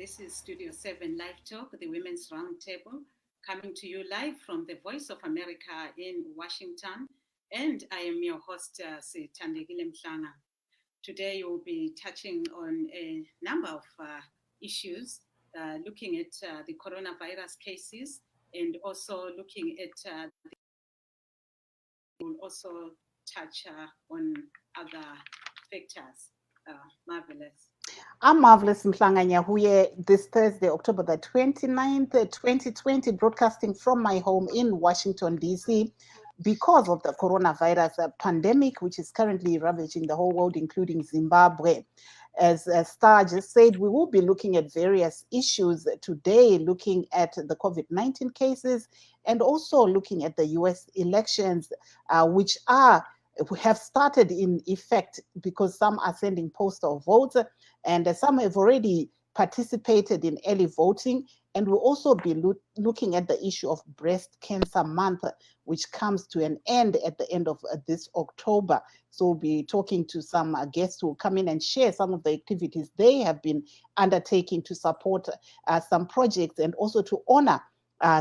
This is Studio 7 LiveTalk, the Women's Roundtable, coming to you live from the Voice of America in Washington. And I am your host, Sithandekile Mhlanga. Today we'll be touching on a number of issues, looking at the coronavirus cases and also looking at we'll also touch on other factors. Marvelous. I'm Marvelous Mhlanga Nyahuye this Thursday, October the 29th, 2020, broadcasting from my home in Washington, D.C. because of the coronavirus pandemic, which is currently ravaging the whole world, including Zimbabwe. As Star just said, we will be looking at various issues today, looking at the COVID-19 cases and also looking at the U.S. elections, which have started in effect because some are sending postal votes and some have already participated in early voting. And we'll also be looking at the issue of Breast Cancer Month, which comes to an end at the end of this October. So we'll be talking to some guests who will come in and share some of the activities they have been undertaking to support some projects and also to honor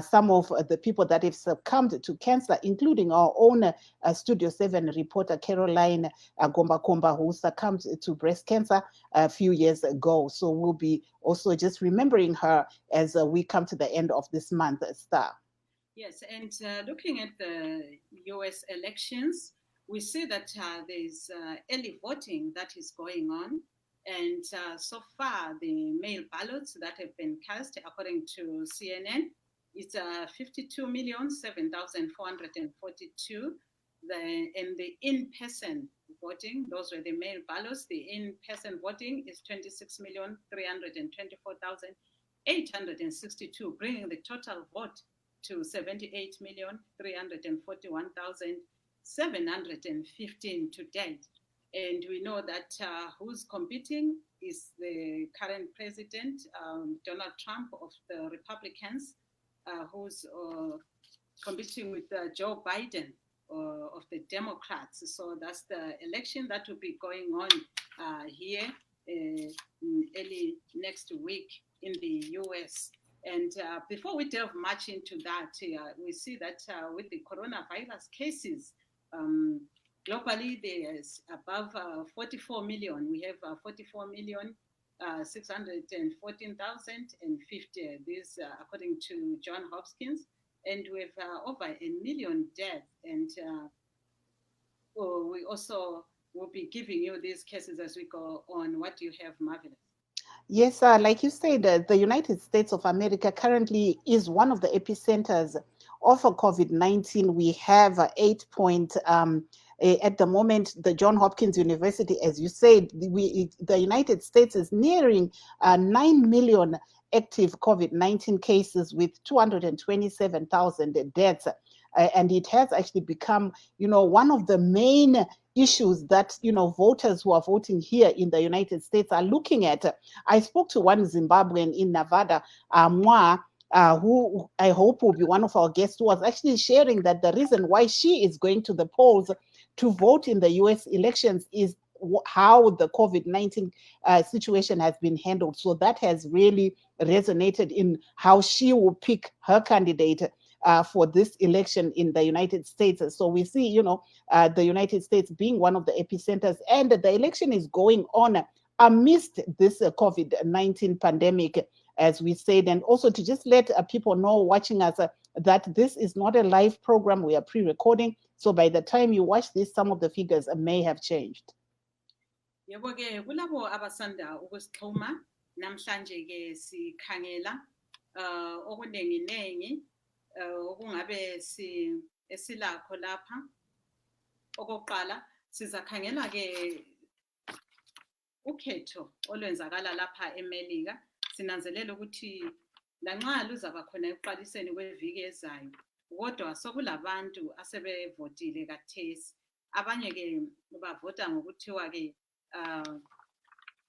some of the people that have succumbed to cancer, including our own Studio 7 reporter, Caroline Gomba, who succumbed to breast cancer a few years ago. So we'll be also just remembering her as we come to the end of this month, Star. Yes, and looking at the U.S. elections, we see that there's early voting that is going on. And so far, the mail ballots that have been cast, according to CNN, it's 52,007,442. And the in-person voting, those were the mail ballots. The in-person voting is 26,324,862, bringing the total vote to 78,341,715 to date. And we know that who's competing is the current president, Donald Trump of the Republicans, who's competing with Joe Biden of the Democrats. So that's the election that will be going on here early next week in the U.S. And before we delve much into that, we see that with the coronavirus cases, globally there's above 44 million. We have 44,614,050. This according to John Hopkins. And we have over 1 million deaths. And we also will be giving you these cases as we go on. What do you have, Marvelous? Yes, like you said, the United States of America currently is one of the epicenters of COVID-19. We have at the moment, the Johns Hopkins University, as you said, the United States is nearing 9 million active COVID-19 cases with 227,000 deaths. And it has actually become, one of the main issues that, voters who are voting here in the United States are looking at. I spoke to one Zimbabwean in Nevada, who I hope will be one of our guests, who was actually sharing that the reason why she is going to the polls to vote in the U.S. elections is how the COVID-19 situation has been handled. So that has really resonated in how she will pick her candidate for this election in the United States. So we see, the United States being one of the epicenters, and the election is going on amidst this COVID-19 pandemic, as we said, and also to just let people know watching us that this is not a live program. We are pre-recording. So by the time you watch this, some of the figures may have changed. Yebo ke kulabo abasanda ukusixhuma namhlanje ke sikhangela okunenginengi okungabe esilakho lapha. Okokuqala sizakhangela ke ukhetho olwenzakala lapha eMelika. Sinanzelela ukuthi lanxa luzaba khona ekuqaliseni kweviki ezayo, kodwa sokulabantu asebevotile kathesi. Abanye ke bavota ngokuthiwa ke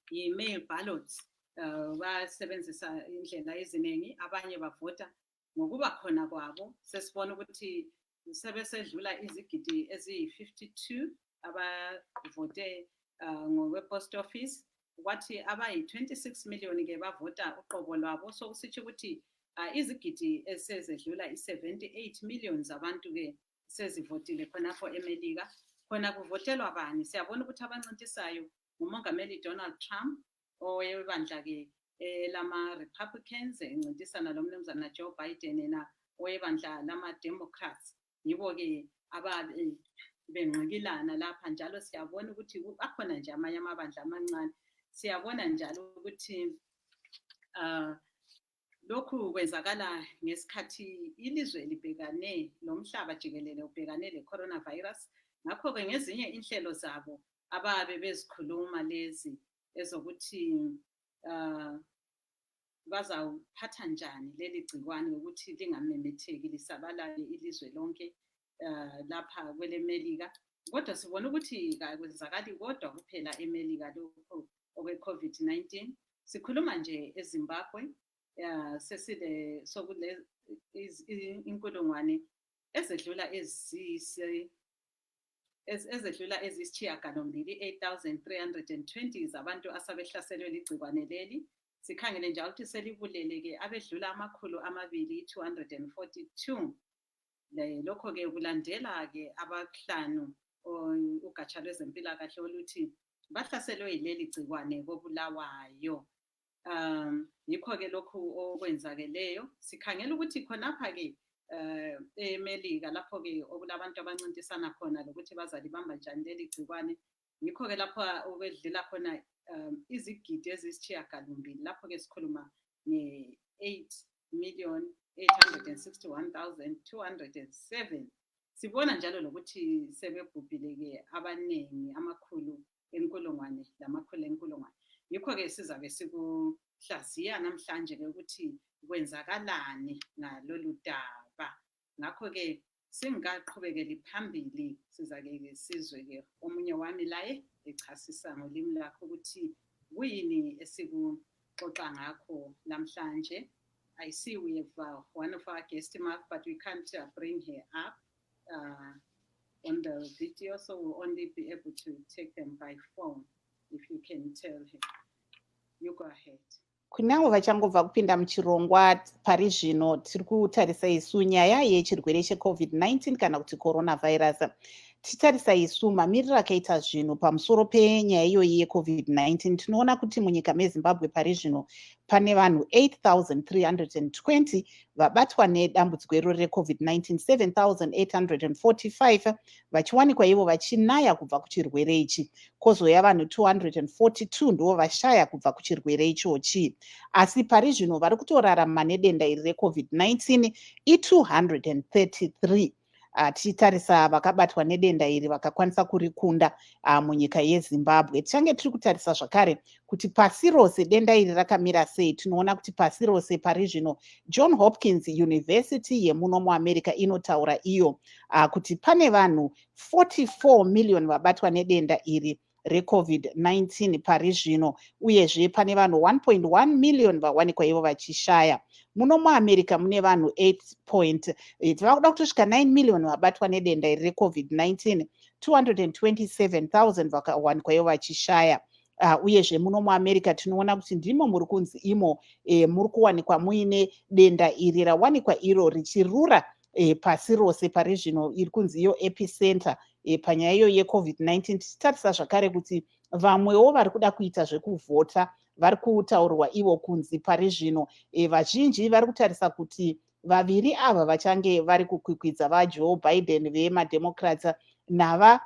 yi-mail ballots, basebenzisa indlela eziningi. Abanye bavota ngokuba khona kwabo. Sesibona ukuthi sebesedlula izigidi eziyi-52 abavote ngokwe-post office. kwathi abayi-26 million ke bavota uqobo lwabo, so kusitsho ukuthi izigidi esezedlula i-78 million zabantu ke sezivotile khonapho eMelika. Khona kuvotelwa bani? Siyabona ukuthi abancintisayo ngumongameli Donald Trump owebandla ke lama-Republicans encintisana lomnumzana Joe Biden na owebandla lama-Democrats. Yibo ke ababe benqikilana lapha, njalo siyabona ukuthi akhona nje amanye amabandla amancane. Siyabona njalo ukuthi lokhu kwenzakala ngesikhathi ilizwe libhekane lomhlaba jikelele ubhekane le-coronavirus. Ngakho-ke ngezinye inhlelo zabo ababe bezikhuluma lezi ezokuthi bazawuphatha njani leli gciwane ukuthi lingamemetheki lisabalale ilizwe lonke lapha kweleMelika. Kodwa sibona ukuthi akwenzakali kodwa kuphela eMelika lokho okwe-COVID-19. Sikhuluma nje eZimbabwe sesile sokule inkulungwane ezedlula ezisishiyagalombili 8,320 zabantu asabehlaselwe ligciwane leli. Sikhangele njalo ukuthi selibulele-ke abedlula 242. Lokho-ke kulandela-ke abahlanu ugatsha lwezempilakahle oluthi bahlaselwe yileli gciwane koBulawayo. Yikho-ke lokhu okwenzakeleyo. Sikhangela ukuthi khonapha-ke eMelika lapho-ke okulabantu abancintisana khona lokuthi bazalibamba njani leli gciwane. Yikho-ke lapho okwedlula khona izigidi ezisishiyagalombili. Lapho-ke sikhuluma nge-8,861,207. Sibona njalo lokuthi sebebhubhile-ke abaningi amakhulu enkulungwane lamakhulu enkulungwane. Yikho-ke sizabe sikuhlaziya namhlanje-ke ukuthi kwenzakalani ngalolu daba. Ngakho-ke singaqhubekeli phambili sizake-ke sizwe-ke omunye wami laye echasisa ngolimi lakho ukuthi kuyini esikuxoxa ngakho namhlanje. I see we have one of our guests, but we can't bring her up on the video, so we'll only be able to take them by phone. If you can tell her, you go ahead. Kunyango vachangobva kupinda muchirongwa pari zvino tiri kutarisa isu nyaya yechirwere cheCovid-19 kana kuti coronavirus. Tichitarisa isu mamiriro akaita zvinhu pamusoro penyaya iyoyi yeCovid-19 tinoona kuti munyika meZimbabwe pari zvino pane vanhu 8,320 vabatwa nedambudziko iroro reCovid-19, 7,845 vachiwanikwa ivo vachinaya kubva kuchirwere ichi, kozouya vanhu 242 ndivo vashaya kubva kuchirwere ichochi. Asi pari zvino vari kutorarama nedenda iri reCovid-19 i233. Tichitarisa vakabatwa nedenda iri vakakwanisa kurikunda munyika yeZimbabwe. Tichange tiri kutarisa zvakare kuti pasi rose denda iri rakamira sei. Tinoona kuti pasi rose pari zvino John Hopkins University yemuno muAmerica inotaura iyo kuti pane vanhu 44 million vabatwa nedenda iri reCovid-19 pari zvino, uyezve pane vanhu 1.1 million vawanikwa ivo vachishaya. Muno muAmerica mune vanhu 8.8 kutosvika 9 million vabatwa nedenda iri reCovid-19, 227,000 vakawanikwa ivo vachishaya. Uyezve muno muAmerica tinoona kuti ndimo muri kunzi imo muri kuwanikwa muine denda iri rawanikwa iro richirura pasi rose pari zvino, iri kunzi iyo epicenter panyaya iyo yeCovid-19. Tichitarisa zvakare kuti vamwewo vari kuda kuita zvekuvhota vari kutaurirwa ivo kunzi pari zvino vazhinji vari kutarisa kuti vaviri ava vachange vari kukwikwidza vaJoe Biden vemademocrats nava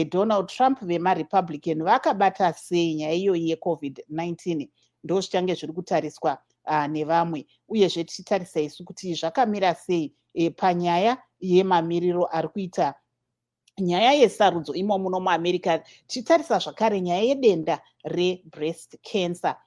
Donald Trump vemaRepublican vakabata sei nyaya iyoyi yeCovid-19. Ndo zvichange zviri kutariswa nevamwe, uyezve tichitarisa isu kuti zvakamira sei panyaya yemamiriro ari kuita nyaya yesarudzo imo muno muAmerica. Tichitarisa zvakare nyaya yedenda rebreast cancer.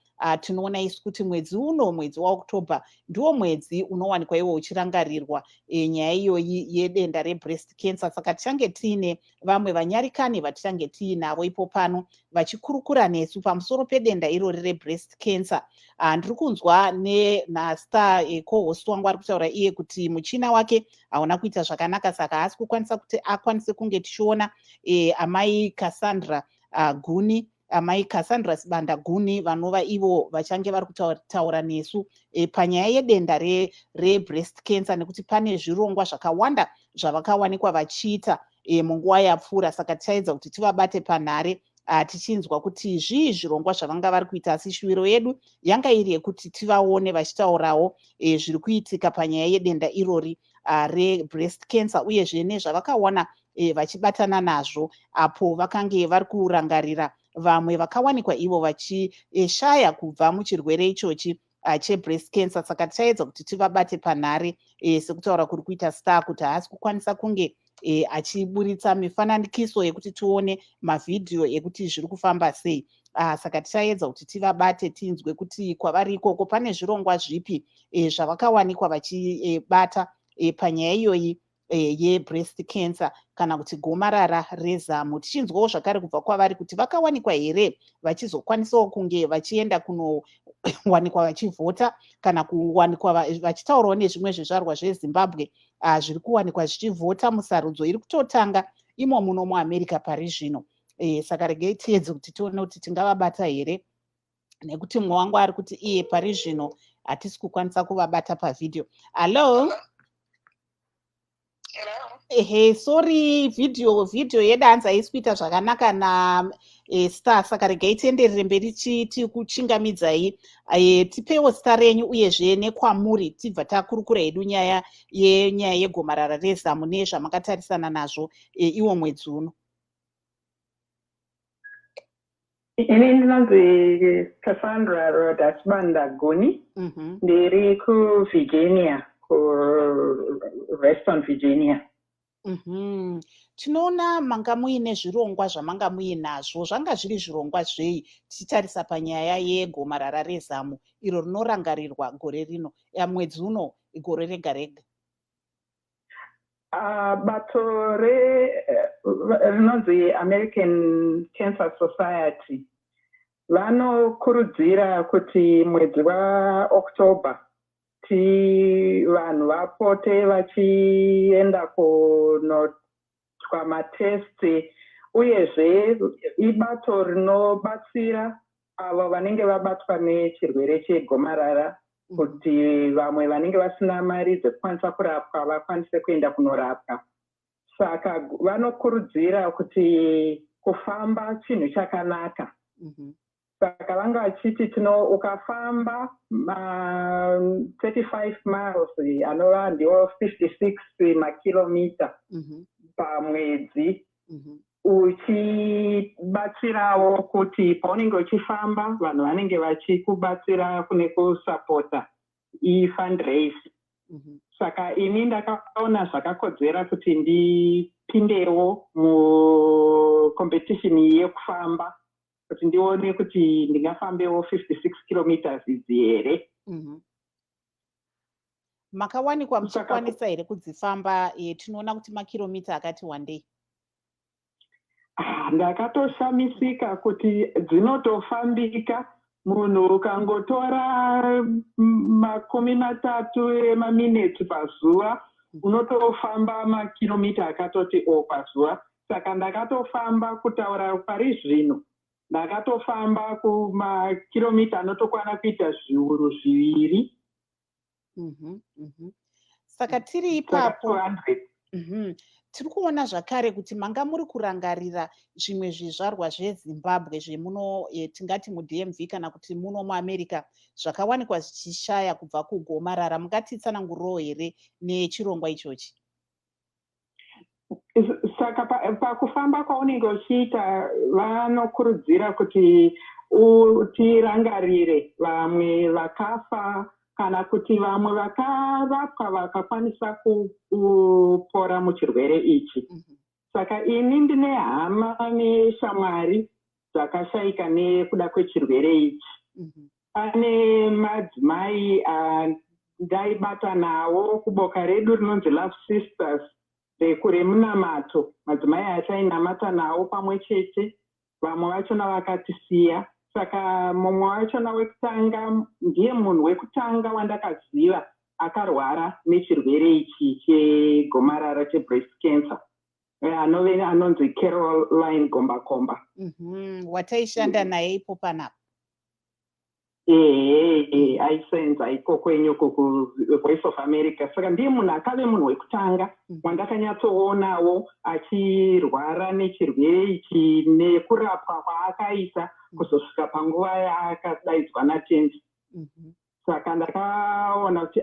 Tinoona isu kuti mwedzi uno, mwedzi waOctober, ndiwo mwedzi unowanikwa iwo uchirangarirwa nyaya iyoyi yedenda rebreast cancer. Saka tichange tiine vamwe vanyarikani vatichange tiinavo ipo pano vachikurukura nesu pamusoro pedenda irori rebreast cancer. Ndiri kunzwa nastar co-host wangu ari kutaura iye kuti muchina wake hauna kuita zvakanaka, saka haasi kukwanisa kuti akwanise kunge tichiona amai Cassandra Guni amai Cassandra Sibandaguni vanova ivo vachange vari kutaura nesu panyaya yedenda re-breast cancer, nekuti pane zvirongwa zvakawanda zvavakawanikwa vachiita munguva yapfuura. Saka tichaedza kuti tivabate panhare tichinzwa kuti zvii zvirongwa zvavanga vari kuita, asi shuviro yedu yanga iri yekuti tivaone vachitaurawo zviri kuitika panyaya yedenda irori re-breast cancer, uyezve nezvavakawana vachibatana nazvo apo vakange vari kurangarira vamwe vakawanikwa ivo vachishaya kubva muchirwere ichochi che-breast cancer. Saka tichaedza kuti tivabate panhare sekutaura kuri kuita Star, kuti haasi kukwanisa kunge achiburitsa mifananikiso yekuti tione mavhidhiyo ekuti zviri kufamba sei. Saka tichaedza kuti tivabate tinzwe kuti kwavari ikoko pane zvirongwa zvipi zvavakawanikwa vachibata panyaya iyoyi ye-breast cancer kana kuti gomarara rezamu. Tichinzwawo zvakare kubva kwavari kuti vakawanikwa here vachizokwanisawo kunge vachienda kunowanikwa vachivhota kana kuwanikwa vachitaurawo nezvimwe zvizvarwa zveZimbabwe zviri kuwanikwa zvichivhota musarudzo iri kutotanga imo muno muAmerica pari zvino. Saka regei tiedze kuti tione kuti tingavabata here, nekuti mumwe wangu ari kuti iye pari zvino hatisi kukwanisa kuvabata pavhidhiyo. Hello? Sorry, video yedanza haisi kuita zvakanaka Star, saka regai tienderere mberi tikuchingamidzai. Tipewo Star renyu uyezve nekwamuri tibva takurukura hedu nyaya yegomarara rezamu nezvamakatarisana nazvo iwo mwedzi uno. Ini ndinonzi Cassandra Sibandaguni, ndiri kuVirginia, Reston, Virginia. Tinoona manga muine zvirongwa zvamanga muinazvo. Zvanga zviri zvirongwa zvei tichitarisa panyaya yegomarara rezamu iro rinorangarirwa gore rino, mwedzi uno, gore rega rega? Bato rinonzi American Cancer Society vanokurudzira kuti mwedzi waOctober vanhu vapote vachienda kunotwa matesti, uyezve ibato rinobatsira avo vanenge vabatwa nechirwere chegomarara kuti vamwe vanenge vasina mari dzekukwanisa kurapwa vakwanise kuenda kunorapwa. Saka vanokurudzira kuti kufamba chinhu chakanaka. Saka vanga vachiti ukafamba 35 miles anova ndiwo 56 makilomita pamwedzi, uchibatsirawo kuti paunenge uchifamba vanhu vanenge vachikubatsira kune kusapota fundraise. Saka ini ndakaona zvakakodzera kuti ndipindewo mucompetition yekufamba kuti ndione kuti ndingafambewo 56 kilometers idzi here. Makawanikwa muchikwanisa here kudzifamba? Tinoona kuti makilomita akati wandei. Ndakatoshamisika kuti dzinotofambika. Munhu ukangotora 30 emaminitsi pazuva unotofamba makilomita akatoti pazuva. Saka ndakatofamba kutaura pari zvino, ndakatofamba kumakilomita anotokwana kuita zviuru 2. Saka tiri ipapo tiri kuona zvakare kuti manga muri kurangarira zvimwe zvizvarwa zveZimbabwe zvemuno tingati muDMV kana kuti muno muAmerica zvakawanikwa zvichishaya kubva kugomarara. Mungatitsanangurirewo here nechirongwa ichochi? Saka pakufamba kwaunenge uchiita vanokurudzira kuti utirangarire vamwe vakafa kana kuti vamwe vakarapwa vakakwanisa kupora muchirwere ichi. Saka ini ndine hama neshamwari dzakashayika nekuda kwechirwere ichi. Pane madzimai ndaibata nawo kuboka redu rinonzi Love Sisters rekuremunamato, madzimai achainamata nawo pamwe chete, vamwe vachona vakatisiya. Saka mumwe wachona wekutanga ndiye munhu wekutanga wandakaziva akarwara nechirwere ichi chegomarara chebreast cancer. anonzi Caroline Gombakomba. Wataishanda naye ipo panapa. Aisenza iko kwenyu Voice of America. Saka ndiye munhu akave munhu wekutanga wandakanyatsowonawo achirwara nechirwere ichi nekurapwa kwaakaita kuzosvika panguva yaakadaidzwa naTenzi. Saka ndakaona kuti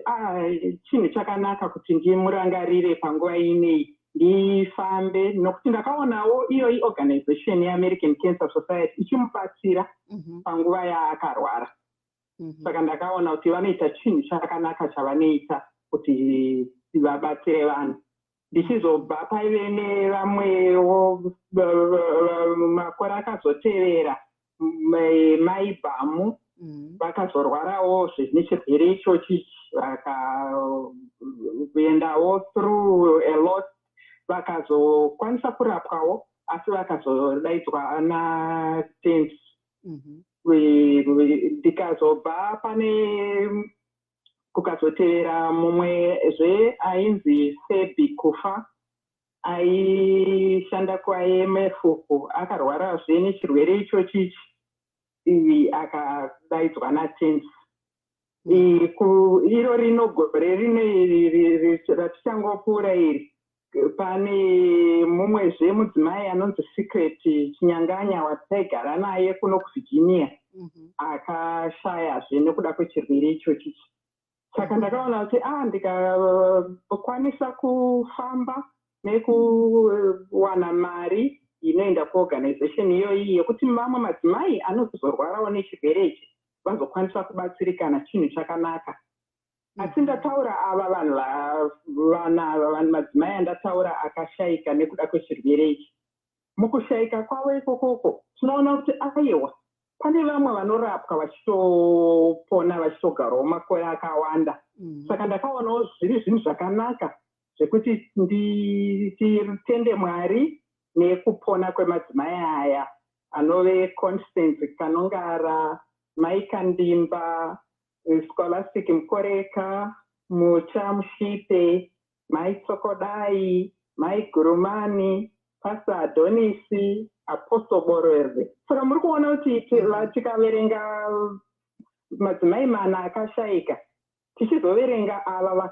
chinhu chakanaka kuti ndimurangarire panguva ineyi, ndifambe nokuti ndakaonawo iyo organization yeAmerican Cancer Society ichimubatsira panguva yaakarwara. Saka ndakaona kuti vanoita chinhu chakanaka chavanoita kuti vabatsire vanhu. Ndichizobva paive nevamwewo makore akazotevera maibhamu vakazorwarawo nechirwere ichochi vakaendawo through a lot vakazokwanisa kurapwawo asi vakazodaidzwa naTenzi. Ndikazobva pane kukazotevera mumwezve ainzi Sebi Kufa aishanda kuIMF akarwarazve nechirwere ichochi akadaidzwa naTenzi. Iro rino gore rine ratichangopfuura iri pane mumwezve mudzimai anonzi Secret Chinyanganya wataigara naye kuno kuVirginia akashayazve nekuda kwechirwere ichochi. Saka ndakaona kuti ndikakwanisa kufamba nekuwana mari inoenda kuorganization iyoyi yekuti vamwe madzimai anozorwarawo nechirwere ichi vazokwanisa kubatsirikana, chinhu chakanaka. Asi ndataura ava vanhu madzimai andataura akashayika nekuda kwechirwere ichi. Mukushayika kwavo ikokoko tinoona kuti aiwa pane vamwe vanorapwa vachitopona vachitogarawo makore akawanda. Saka ndakaonawo zviri zvinhu zvakanaka zvekuti nditende Mwari nekupona kwemadzimai aya anove Constance Kanongara, Mai Kandimba, Scholastic Mukoreka, Mucha Mushipe, Mai Tsokodai, Mai Gurumani, Pastor Adonisi, Apostle Borwerve. Saka muri kuona kuti tikaverenga madzimai mana akashayika tichizoverenga ava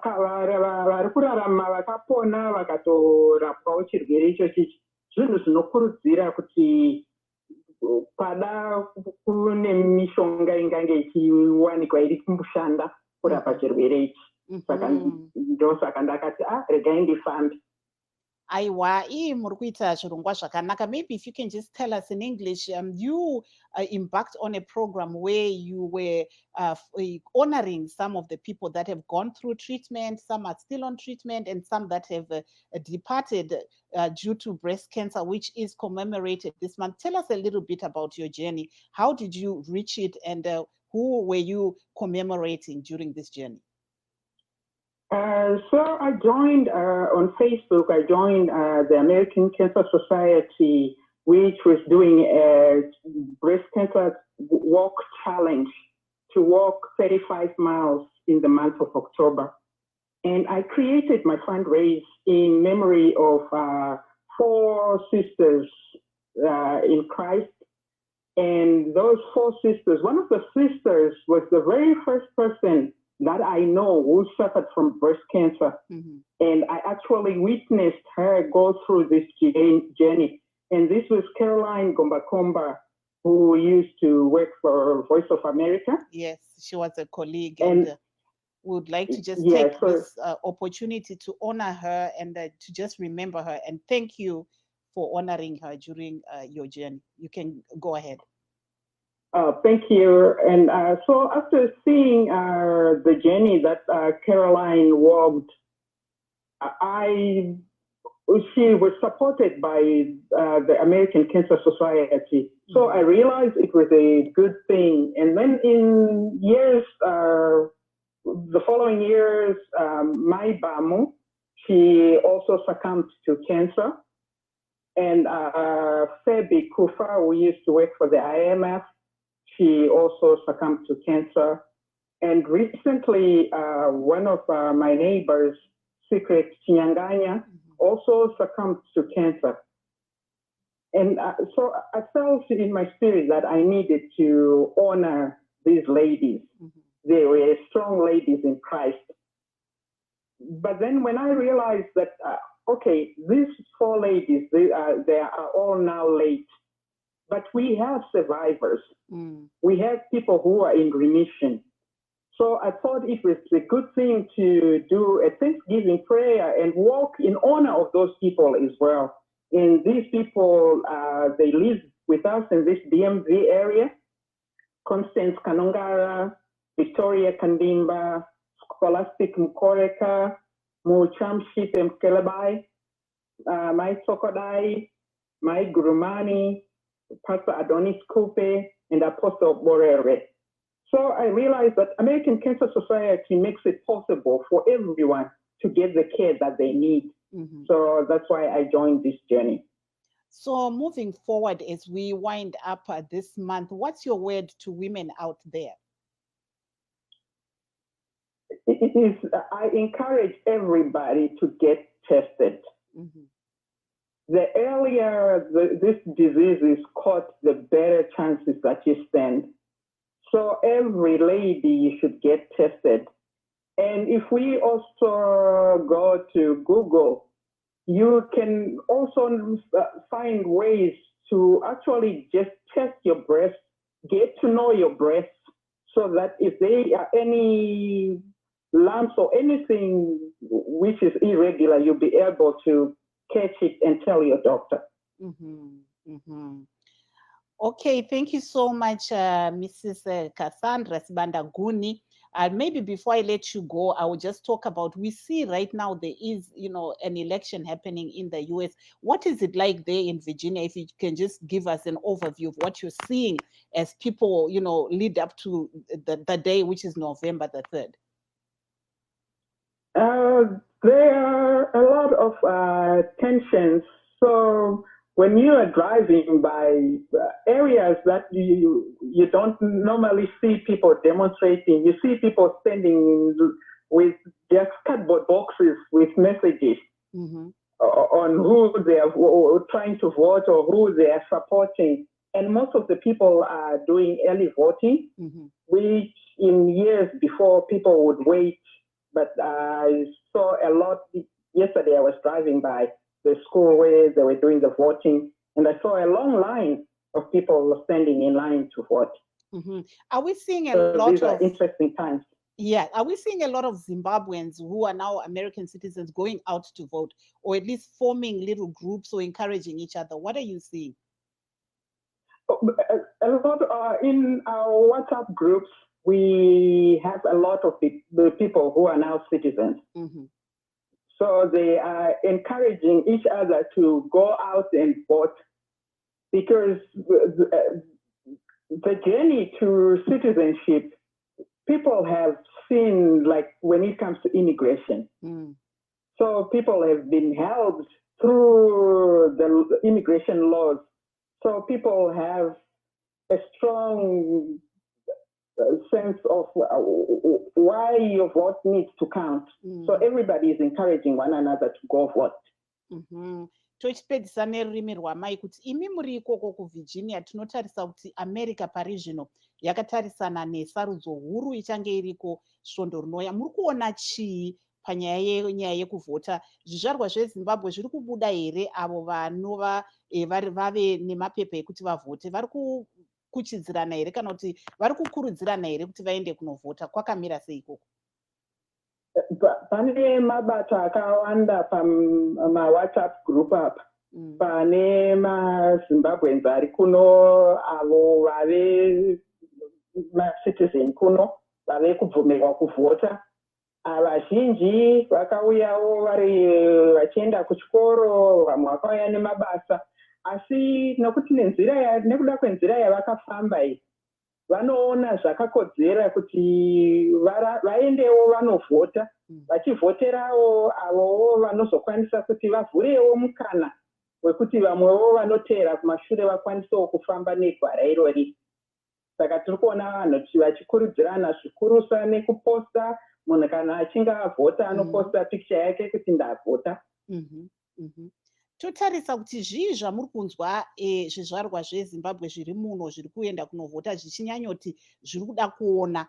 vari kurarama vakapona vakatorapwawo chirwere ichochi. Zvinhu zvinokurudzira kuti pada kune mishonga ingange ichiwanikwa iri kumboshanda kurapa chirwere ichi. Saka ndosaka ndakati regai ndifambe. Aiwa, muri kuita zvirongwa zvakanaka. Maybe if you can just tell us in English, you embarked on a program where you were honoring some of the people that have gone through treatment, some are still on treatment, and some that have departed due to breast cancer, which is commemorated this month. Tell us a little bit about your journey. How did you reach it, and who were you commemorating during this journey? So I joined on Facebook. I joined the American Cancer Society, which was doing a breast cancer walk challenge to walk 35 miles in the month of October. And I created my fundraise in memory of 4 sisters in Christ. And those 4 sisters, one of the sisters was the very first person that I know who suffered from breast cancer. And I actually witnessed her go through this journey. And this was Caroline Gombakomba, who used to work for Voice of America. Yes, she was a colleague. And we would like to just take this opportunity to honor her and to just remember her. And thank you for honoring her during your journey. You can go ahead. Thank you. And so after seeing the journey that Caroline walked, she was supported by the American Cancer Society. So I realized it was a good thing. And then in years, the following years, Mai Bamu, she also succumbed to cancer. And Sebi Kufa, who used to work for the IMF, she also succumbed to cancer. And recently, one of my neighbors, Secret Chinyanganya, also succumbed to cancer. And so I felt in my spirit that I needed to honor these ladies. They were strong ladies in Christ. But then when I realized that, okay, these 4 ladies, they are all now late, but we have survivors. We have people who are in remission. So I thought it was a good thing to do a Thanksgiving prayer and walk in honor of those people as well. And these people, they live with us in this DMV area. Constance Kanongara, Victoria Kandimba, Scholastic Mkoreka, Muchamshit Mkelebai, Mai Sokodai, Mai Gurumani, Pastor Adonis Kupe, and Apostle Borere. So I realized that American Cancer Society makes it possible for everyone to get the care that they need. So that's why I joined this journey. So moving forward, as we wind up this month, what's your word to women out there? It is, I encourage everybody to get tested. The earlier this disease is caught, the better chances that you stand. So every lady, you should get tested. And if we also go to Google, you can also find ways to actually just test your breast, get to know your breasts, so that if there are any lumps or anything which is irregular, you'll be able to catch it and tell your doctor. Okay, thank you so much, Mrs. Cassandra Sibandaguni. Maybe before I let you go, I will just talk about, we see right now there is, an election happening in the US. What is it like there in Virginia? If you can just give us an overview of what you're seeing as people, lead up to the day, which is November the 3rd. There are a lot of tensions. So when you are driving by areas that you don't normally see people demonstrating, you see people standing with just cardboard boxes with messages on who they are trying to vote or who they are supporting. And most of the people are doing early voting, which in years before people would wait. But I saw a lot. Yesterday I was driving by the school where they were doing the voting, and I saw a long line of people standing in line to vote. Are we seeing a lot these of are interesting times? Yeah, are we seeing a lot of Zimbabweans who are now American citizens going out to vote, or at least forming little groups or encouraging each other? What are you seeing? A lot in our WhatsApp groups. We have a lot of the people who are now citizens. So they are encouraging each other to go out and vote, because the journey to citizenship, people have seen, like when it comes to immigration. So people have been helped through the immigration laws. So people have a strong sense of why your vote needs to count. So everybody is encouraging one another to go vote. Tochipedzisa nerurimi rwamai kuti imi muri ikoko kuvirginia tinotarisa kuti America pari zvino yakatarisana nesarudzo huru ichange iriko svondo rinouya. Muri kuona chii panyaya yekuvhota? Zvizvarwa zveZimbabwe zviri kubuda here avo vanova vave nemapepa ekuti vavhote? Vari kuchidzirana here kana kuti vari kukurudzirana here kuti vaende kunovhota? Kwakamira sei ikoko? Pane mabata akawanda pama-WhatsApp group apa. Pane maZimbabweans ari kuno, avo vave ma-citizen kuno, vave kubvumirwa kuvhota. Vazhinji vakauyawo vachienda kuchikoro, vamwe vakauya nemabasa. Asi nokuti nekuda kwenzira yavakafamba iyi, vanoona zvakakodzera kuti vaendewo vanovhota, vachivhoterawo avowo vanozokwanisa kuti vavhurewo mukana wekuti vamwewo vanotevera kumashure vakwanisewo kufamba negwara irori. Saka tiri kuona vanhu vachikurudzirana zvikurusa nekuposta. Munhu kana achinge avhota anoposta pikicha yake kuti ndavhota. totarisa kuti zvii zvamuri kunzwa zvizvarwa zvezimbabwe zviri muno zviri kuenda kunovhota zvichinyanyoti zviri kuda kuona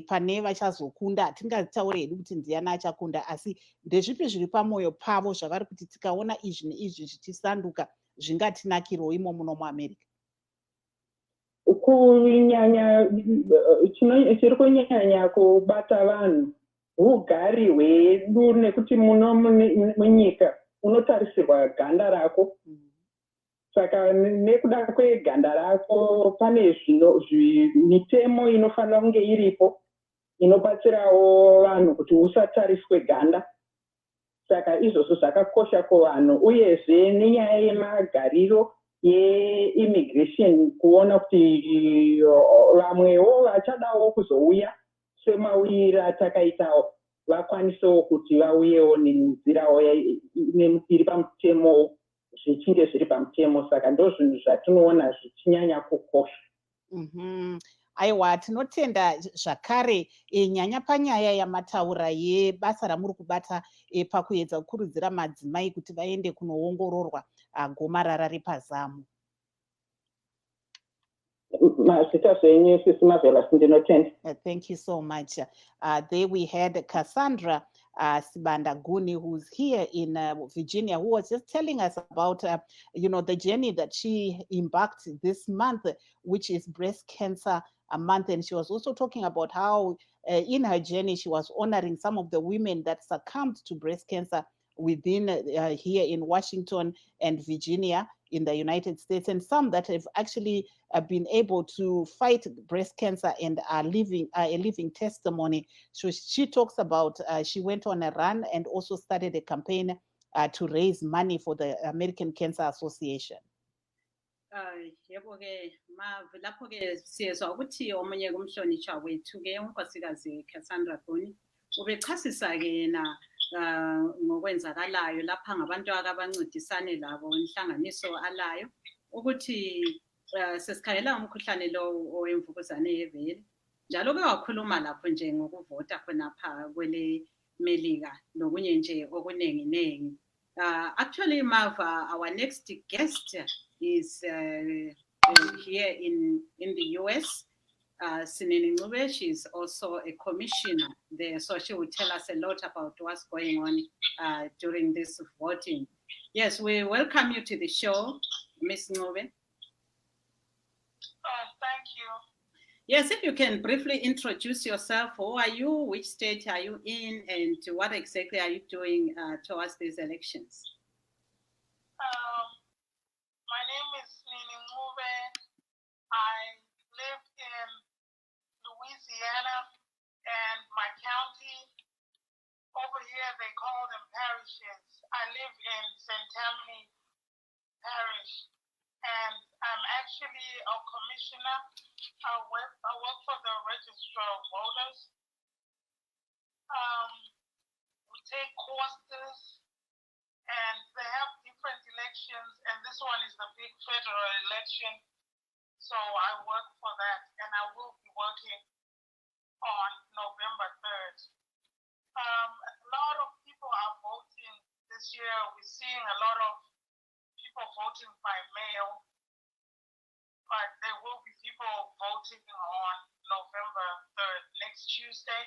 pane vachazokunda. Hatingataure hedu kuti ndiani achakunda, asi ndezvipi zviri pamwoyo pavo zvavari kuti tikaona izvi neizvi zvichisanduka zvingatinakirwo imo muno muAmerica? Kunyanya chiri kunyanya kubata vanhu ugari hwedu, nekuti muno munyika unotarisirwa ganda rako. Saka nekuda kweganda rako pane mitemo inofanira kunge iripo inobatsirawo vanhu kuti usatariswe ganda. Saka izvozvo zvakakosha kuvanhu, uyezve nenyaya yemagariro ye-immigration, kuona kuti vamwewo vachadawo kuzouya semauyiro atakaitawo vakwanisewo kuti vauyewo nenzirawo iri pamutemo, zvichinge zviri pamutemo. Saka ndo zvinhu zvatinoona zvichinyanya kukosha. Aiwa, tinotenda zvakare nyanya panyaya yamataura yebasa ramuri kubata pakuedza kukurudzira madzimai kuti vaende kunoongororwa gomarara repazamu. Thank you so much. There we had Cassandra Sibandaguni, who's here in Virginia, who was just telling us about the journey that she embarked this month, which is breast cancer month. And she was also talking about how in her journey she was honoring some of the women that succumbed to breast cancer within here in Washington and Virginia in the United States, and some that have actually been able to fight breast cancer and are a living testimony. So she talks about she went on a run and also started a campaign to raise money for the American Cancer Association. Yebo-ke lapho-ke siyezwa ukuthi omunye kumhlonishwa wethu-ke unkosikazi Cassandra Boni ubechasisa-ke yena ngokwenzakalayo lapha ngabantu abancedisane labo inhlanganiso alayo ukuthi sesikhangela umkhuhlane lo owemvukuzane yevele, njalo-ke wakhuluma lapho nje ngokuvota khonapha kwele Melika nokunye nje okuningi. Actually, Marva, our next guest is here in the US. Sinini Ngube, she's also a commissioner there, so she will tell us a lot about what's going on during this voting. Yes, we welcome you to the show, Ms. Ngube. Thank you. Yes, if you can briefly introduce yourself, who are you, which state are you in, and what exactly are you doing towards these elections? My name is Sinini Ngube. I live in Louisiana, and my county, over here they call them parishes. I live in St. Tammany Parish, and I'm actually a commissioner. I work for the Register of Voters. We take courses, and they have different elections, and this one is the big federal election. So I work for that, and I will be working on November 3rd. A lot of people are voting this year. We're seeing a lot of people voting by mail, but there will be people voting on November 3rd, next Tuesday.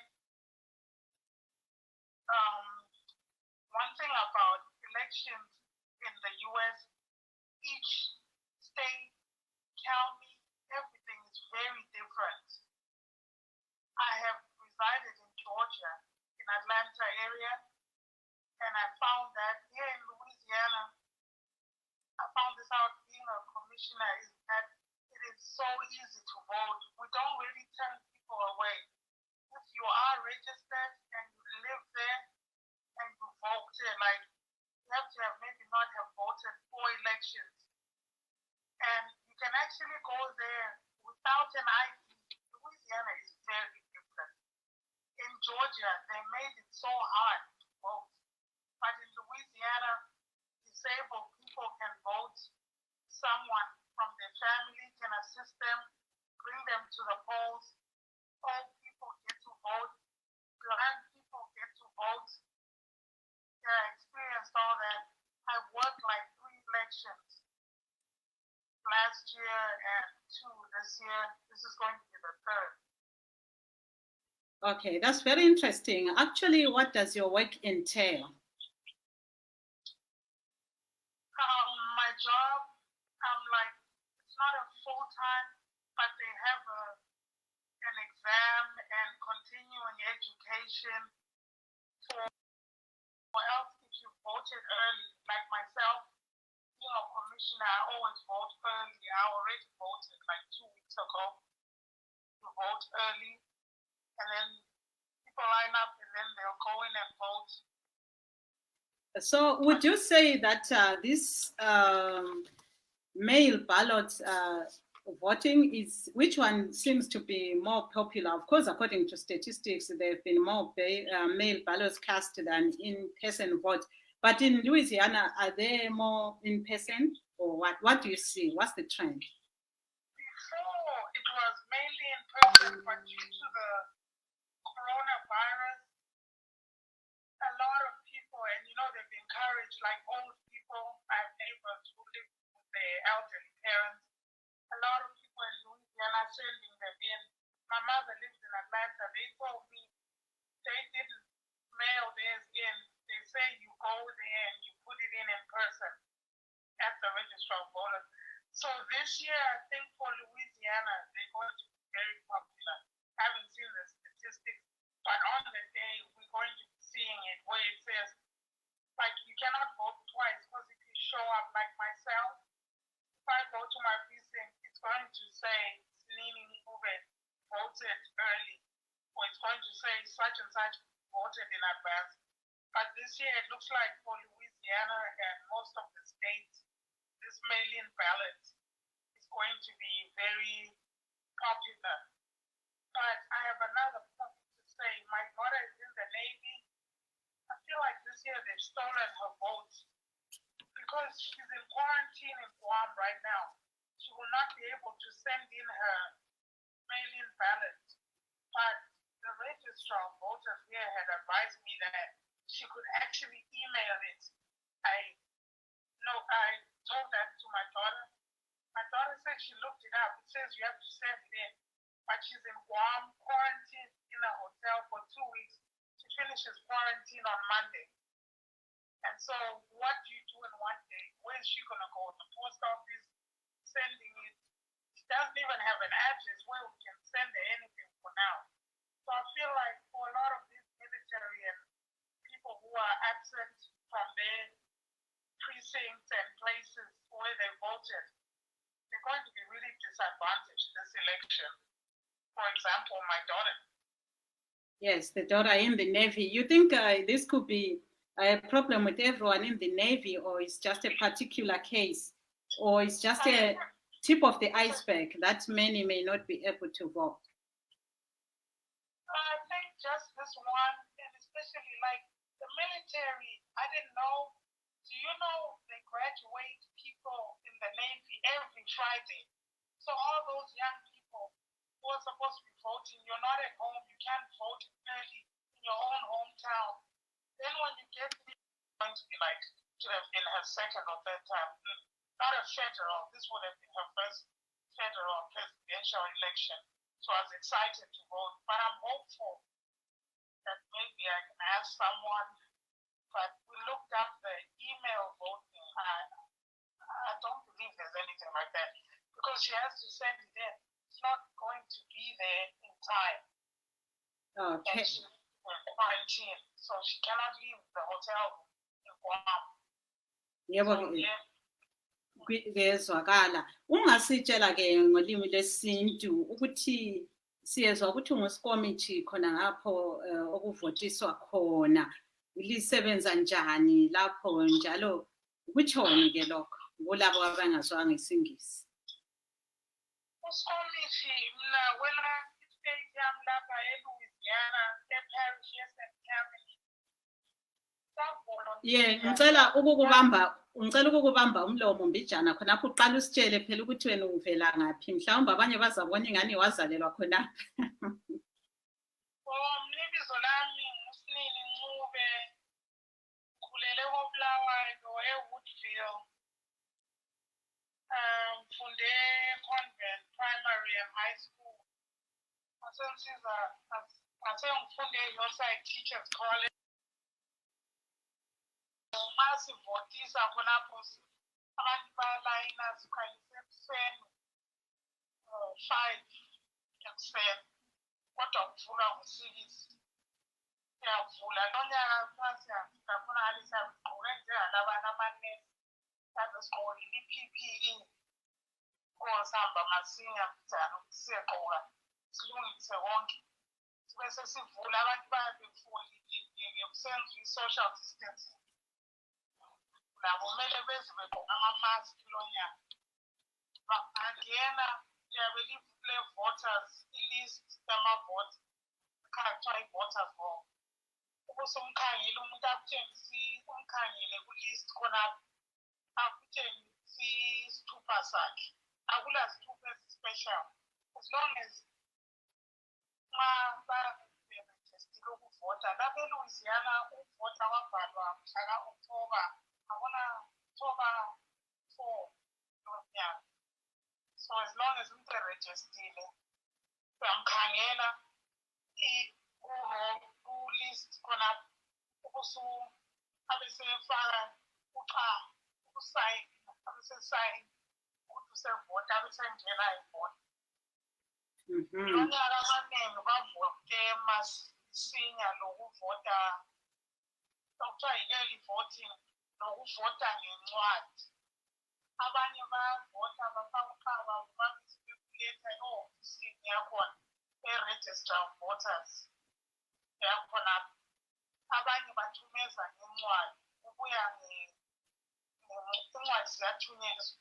One thing about elections in the U.S., each state, county, everything is very different. I have resided in Georgia, in Atlanta area, and I found that here in Louisiana, I found this out being a commissioner, is that it is so easy to vote. We don't really turn people away. If you are registered and you live there and you vote, like you have to have maybe not have voted 4 elections, and you can actually go there without an ID. Louisiana is very different. In Georgia, they made it so hard to vote, but in Louisiana, disabled people can vote. Someone from their family can assist them, bring them to the polls. Old people get to vote. Blind people get to vote. I experienced all that. I year and 2 this year. This is going to be the third. Okay, that's very interesting. Actually, what does your work entail? My job, it's not a full-time, but they have an exam and continuing education for else if you voted early, like myself, being a commissioner, I always vote early. I already voted like 2 weeks ago to vote early, and then people line up and then they'll go in and vote. So would you say that this mail ballot voting is, which one seems to be more popular? Of course, according to statistics, there have been more mail ballots cast than in-person vote. But in Louisiana, are they more in-person or what? What do you see? What's the trend? Before, it was mainly in person, but due to the coronavirus, a lot of people, and they've encouraged, like old people, I have neighbors who live with their elderly parents, a lot of people in Louisiana sending them in. My mother lives in Atlanta. They told me they didn't mail theirs in. They say you go there and you put it in person at the registrar of voters. So this year, I think for Louisiana, they're going to be very popular. I haven't seen the statistics, but on the day, we're going to be seeing it where it says, like, you cannot vote twice, because if you show up like myself, if I go to my precinct, it's going to say Nini Mube voted early, or it's going to say such and such voted in advance. But this year, it looks like for Louisiana and most of the states, this mail-in ballot is going to be very popular. But I have another point to say. My daughter is in the Navy. I feel like this year they've stolen her vote because she's in quarantine in Guam right now. She will not be able to send in her mail-in ballot. But the registrar of voters here had advised me that she could actually email it. I told that to my daughter. My daughter said she looked it up. It says you have to send it in. But she's in Guam, quarantined in a hotel for 2 weeks. She finishes quarantine on Monday. And so what do you do in one day? Where is she going to go? The post office, sending it. She doesn't even have an address where we can send her anything for now. So I feel like for a lot of these military and people who are absent from their precincts and places where they voted, they're going to be really disadvantaged this election. For example, my daughter. Yes, the daughter in the Navy. You think this could be a problem with everyone in the Navy, or it's just a particular case, or it's just a tip of the iceberg that many may not be able to vote? I think just this one, and especially like the military, I didn't know. Do you know they graduate people in the Navy every Friday? So all those young people who are supposed to be voting, you're not at home, you can't vote early in your own hometown. Then when you get there, it's going to be like, should have been her second or third time. Not a federal, this would have been her first federal presidential election. So I was excited to vote, but I'm hopeful that maybe I can ask someone. But we looked up the email voting. I don't believe there's anything like that because she has to send it in. It's not going to be there in time. Okay. And she's in quarantine, so she cannot leave the hotel in Guam. Yebo, kuyezwakala. Ungasitshela ke ngolimi lesintu ukuthi siyezwa ukuthi ungusikomithi khona ngapho okuvotiswa khona. Lisebenza njani lapho njalo kutshoni ke lokho kulabo abangazwanga isingisi? Usikomithi mina wena istate yami lapha eLouisiana eParish yeSt. Catherine's. Ngicela ukukubamba umlomo Mbijana khonapho uqala usitshele phela ukuthi wena uvela ngaphi mhlawumbe abanye bazabona ingane wazalelwa khonapha. Mlibizo lami nguSinini Ncube, khulele koBulawayo eWoodville. Funde convent, primary and high school. Funde outside teachers college. Masivotisa khonapho abantu balayina sikhanyise ekuseni 5 ekuseni kodwa kuvulwa ngo-6 siyavula nonyaka siyafuna ngathi siyagqoke njengalabana amanesi sazesigqokile i-PPE sihamba masinya njalo siyagqoka silungise konke sibe sesivula abantu bayabe befolile kusenziwa i-social distancing nabo kumele beze begqoka amamaski lo nyaka angena liyabe livule voters i-list yamavoti kuthiwa i-voters roll ubusumkhangele umuntu umkhangele ku-list khonapho akutshengise isithupha sakhe akula sithupha esi-special as long as nxa barejistile ukuvota lapha eLouisiana ukuvota kwabhalwa mhlaka October abona October 4 lonyaka so as long as umuntu erejistile uyamkhangela ku-list khonapho ubusu abesefaka uqhamu ukusayina abesesayina ukuthi usevota abesengena ivota lonyaka abaningi bavote masinya lokuvota okuthiwa yi-early voting lokuvota ngencwadi abanye bayavota bafaka uqhaba bakuletha ehhovisini yakhona e-register of voters yakhona abanye bathumeza ngencwadi ubuya incwadi ziyathunyezwa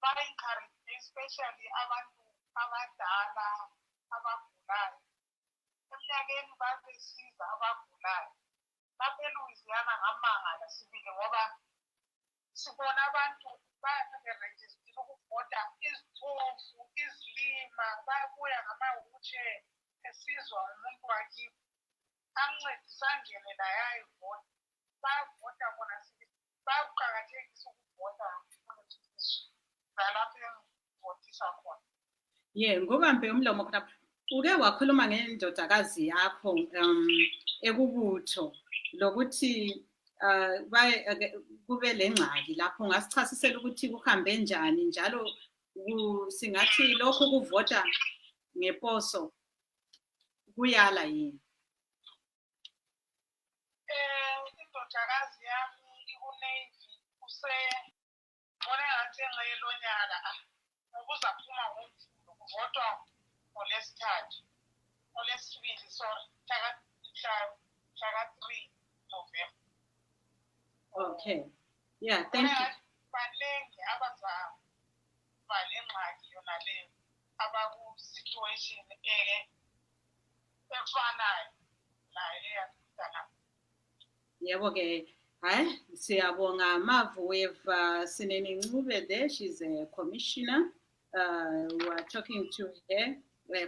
ba-encourage especially abantu abadala abagulayo eminyakeni babesiza abagulayo lapha eLouisiana ngamangala sibili ngoba sibona abantu berejistile ukuvota iziphofu izilima bayabuya ngama-wheelchair esizwa umuntu wakibo amncedisa angene laye ayivota bayavota bona sibili bayakuqakathekisa ukuvota nalapho engivotisa khona ngokubambe umlomo khona uke wakhuluma ngendodakazi yakho ekubutho lokuthi kube lengxaki lapho ngasichasisela ukuthi kuhambe njani njalo singathi lokho kuvota ngeposo kuyala yini indodakazi yami ikunavy bona ngathi engxelo nyaka ukuzaphuma ngomvulo kuvotwa ngolesithathu ngolesibili sorry mhlaka 3 November. Okay. Yeah, thank you. Baningi abazaba lengxaki yona leyo abaku-situation efanayo nayo eyakudala. Yebo ke, hayi siyabonga Mavu with Sineni Ncube there. She's a commissioner. We are talking to her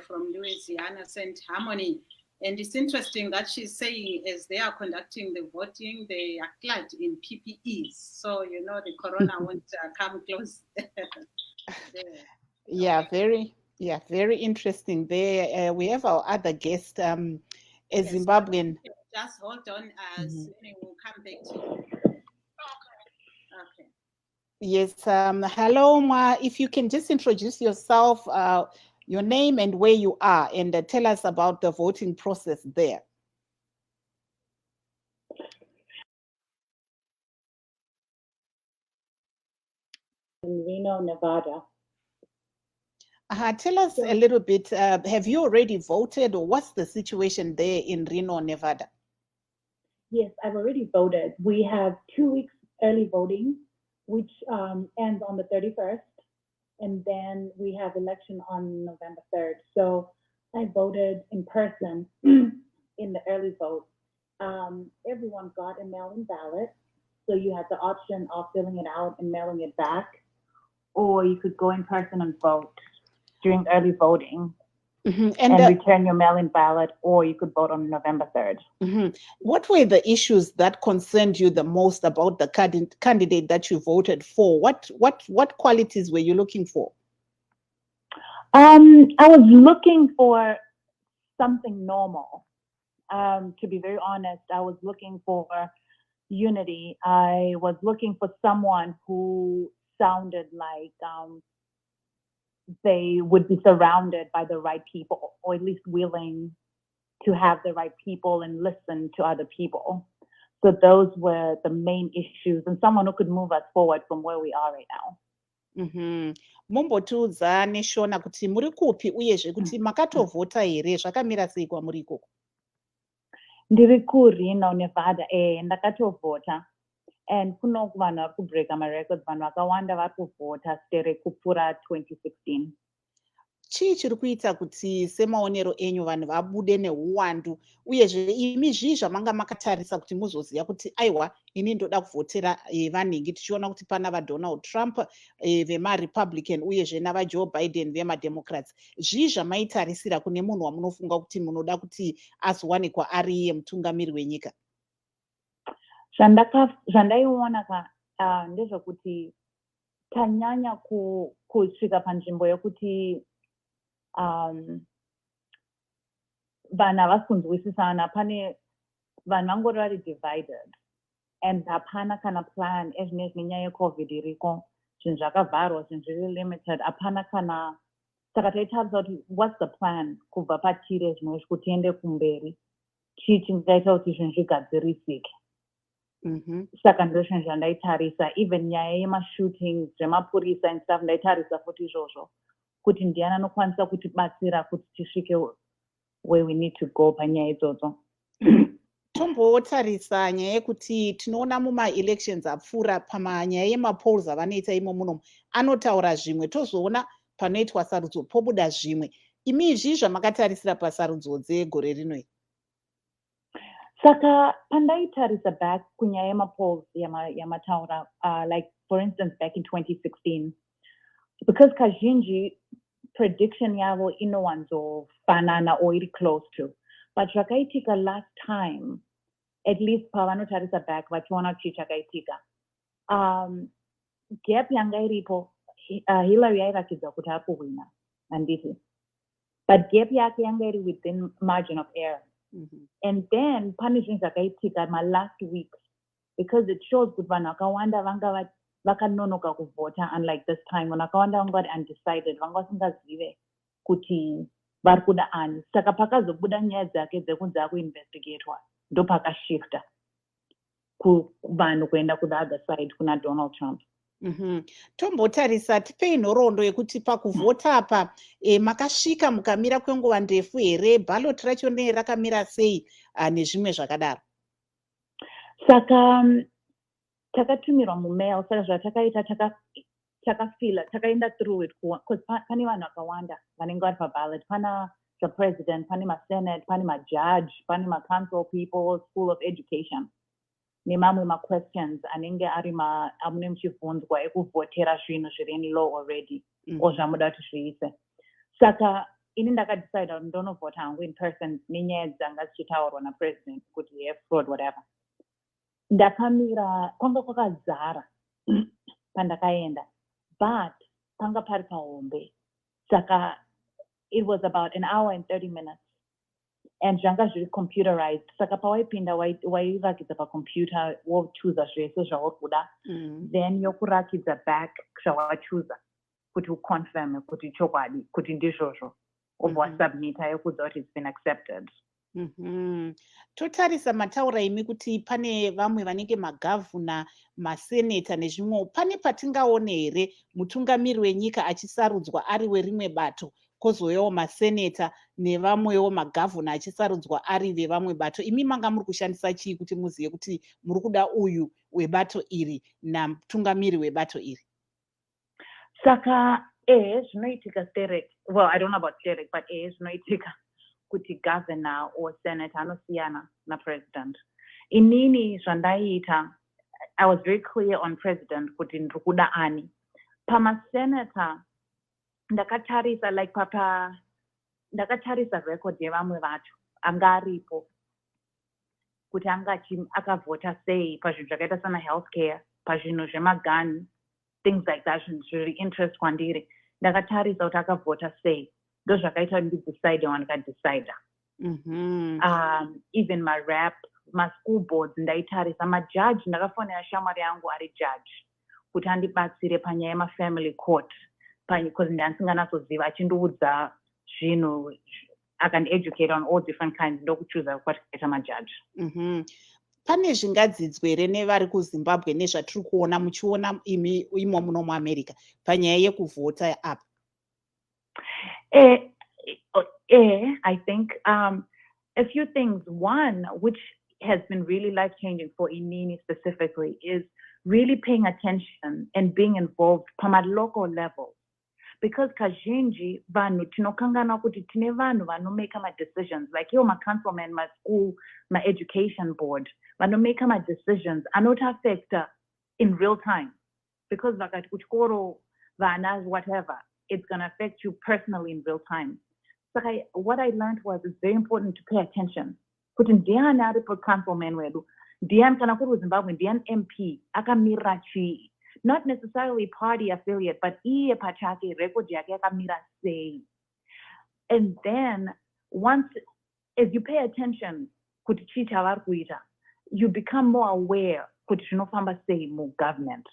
from Louisiana, St. Harmony. And it's interesting that she's saying as they are conducting the voting, they are clad in PPEs. So, you know, the corona won't come close. Very interesting. There, we have our other guest, a Zimbabwean. Just hold on, we'll come back to you. Okay. Yes, hello, Ma. If you can just introduce yourself, your name and where you are, and tell us about the voting process there. In Reno, Nevada. Tell us a little bit, have you already voted, or what's the situation there in Reno, Nevada? Yes, I've already voted. We have 2 weeks early voting, which ends on the 31st. And then we have election on November 3rd. So I voted in person in the early vote. Everyone got a mail-in ballot. So you had the option of filling it out and mailing it back, or you could go in person and vote during early voting. and return your mail-in ballot, or you could vote on November 3rd. What were the issues that concerned you the most about the candidate that you voted for? What qualities were you looking for? I was looking for something normal. To be very honest, I was looking for unity. I was looking for someone who sounded like they would be surrounded by the right people, or at least willing to have the right people and listen to other people. So those were the main issues, and someone who could move us forward from where we are right now. Mombotiudza neshona kuti muri kupi uyezve kuti makatovhota here, zvakamira sei kwamuri ikoko? Ndiri kuReno, Nevada. Ndakatovhota. And kuno vanhu vari kubreaka marecords, vanhu vakawanda vari kuvhota stere kupfuura 2016. Chii chiri kuita kuti semaonero enyu vanhu vabude neuwandu, uyezve imi zvii zvamanga makatarisa kuti muzoziva kuti aiwa ini ndoda kuvhotera vanhingi, tichiona kuti pana vaDonald Trump vemaRepublican uyezve navaJoe Biden vemademocrats. Zvii zvamaitarisira kune munhu wamunofunga kuti munoda kuti azowanikwa ari iye mutungamiri wenyika? Zvandaiona ndezvekuti tanyanya kusvika panzvimbo yokuti vanhu havasi kunzwisisana. Pane vanhu vangori vari divided, and hapana kana plan ezvinezvi nenyaya yeCovid iriko, zvinhu zvakavharwa, zvinhu zviri limited, hapana kana. Saka taitarisa kuti what's the plan kubva patire zvinezvi kuti tiende kumberi, chii chingaita kuti zvinhu zvigadzirisike. Saka ndozvinhu zvandaitarisa. Even nyaya yemashootings zvemapurisa and stuff, ndaitarisa futi izvozvo kuti ndiani anokwanisa kutibatsira kuti tisvike where we need to go panyaya idzodzo. Tombotarisa nyaya yekuti tinoona mumaelections apfuura pamanyaya yemapolls avanoita imo muno anotaura zvimwe, tozoona panoitwa sarudzo pobuda zvimwe. Imi zvii zvamakatarisira pasarudzo dzegore rinoi? Saka pandaitarisa back kunyaya yemapolls yamataura, like for instance back in 2016, because kazhinji prediction yavo inowanzofanana or iri close to, but zvakaitika last time, at least pavanotarisa back vachiona chii chakaitika, gap yanga iripo, Hillary airakidza kuti ari kuwina handiti, but gap yake yanga iri within margin of error. And then pane zvinhu zvakaitika my last weeks, because it shows kuti vanhu vakawanda vanga vakanonoka kuvhota, unlike this time vanhu vakawanda vanga vari undecided, vanga vasingazive kuti vari kuda ani. Saka pakazobuda nyaya dzake dzekunzi akuinvestigatwa, ndo pakashifta vanhu kuenda ku the other side kuna Donald Trump. Tombotarisa, tipei nhoroondo yekuti pakuvhota apa makasvika mukamira kwenguva ndefu here, ballot racho nei rakamira sei nezvimwe zvakadaro? Saka takatumirwa mumail, saka zvatakaita takafila, takaenda through it, because pane vanhu vakawanda vanenge vari paballot. Pana president, pane masenate, pane majudge, pane macouncil people, school of education, nemamwe questions anenge ari amune muchibvunzwa ekuvhotera zvinhu zviri in law already, or zvamuda kuti zviise. Saka ini ndakadecide kuti ndonovhota hangu in person nenyaya dzanga dzichitaurwa napresident kuti fraud whatever. Ndakamira, kwanga kwakadzara pandakaenda, but panga pari pahombe. Saka it was about an hour and 30 minutes. And zvanga zviri computerized. Saka pawaipinda wairakidza pacomputer wochuza zvese zvaurikuda. Then yokurakidza back zvawachuza kuti uconfirm kuti chokwadi, kuti ndizvozvo. Obva wasubmita yokudza kuti it's been accepted. Totarisa mataura imi kuti pane vamwe vanenge magavhuna, maseneta nezvimwewo, pane patingaone here mutungamiri wenyika achisarudzwa ari werimwe bato, kozouyawo maseneta nevamwewo magavhuna achisarudzwa ari vevamwe bato? Imi manga muri kushandisa chii kuti muzive kuti muri kuda uyu webato iri namutungamiri webato iri? Saka zvinoitika sterek, well, I don't know about sterek, but zvinoitika kuti governor or senator anosiyana napresident. Inini zvandaiita, I was very clear on president kuti ndiri kuda ani. Pamasenator ndakatarisa like ndakatarisa record yevamwe vacho anga aripo kuti akavhota sei pazvinhu zvakaita sana healthcare, pazvinhu zvemagun, things like that, zvinhu zviri interest kwandiri. Ndakatarisa kuti akavhota sei, ndozvakaita ndidecide wandikadecida. Even marap, maschool boards ndaitarisa, majaji ndakafonera shamwari yangu ari judge kuti andibatsire panyaya yemafamily court because ndandisinganasoziva achindiudza zvinhu akandieducate on all different kinds ndokuchuza kwati kaita majaji. Pane zvingadzidzwe here nevari kuZimbabwe nezvatiri kuona muchiona imo muno muAmerica panyaya yekuvhota apa? I think a few things. One, which has been really life-changing for Inini specifically, is really paying attention and being involved from a local level. Because kazhinji vanhu tinokangana kuti tine vanhu vanomeka ma-decisions, like my councilman, my school, my education board, vanomeka ma-decisions affect in real time. Because vakati kuchikoro, vana, whatever, it's going to affect you personally in real time. So what I learned was it's very important to pay attention. Kuti ndiani ari po councilman wedu, ndiani kana kuri Zimbabwe, ndiani MP, akamira chii. Not necessarily party affiliate, but iye pachake record yake yakamira sei. And then once, as you pay attention, kuti chii chavari kuita, you become more aware kuti zvinofamba sei mu government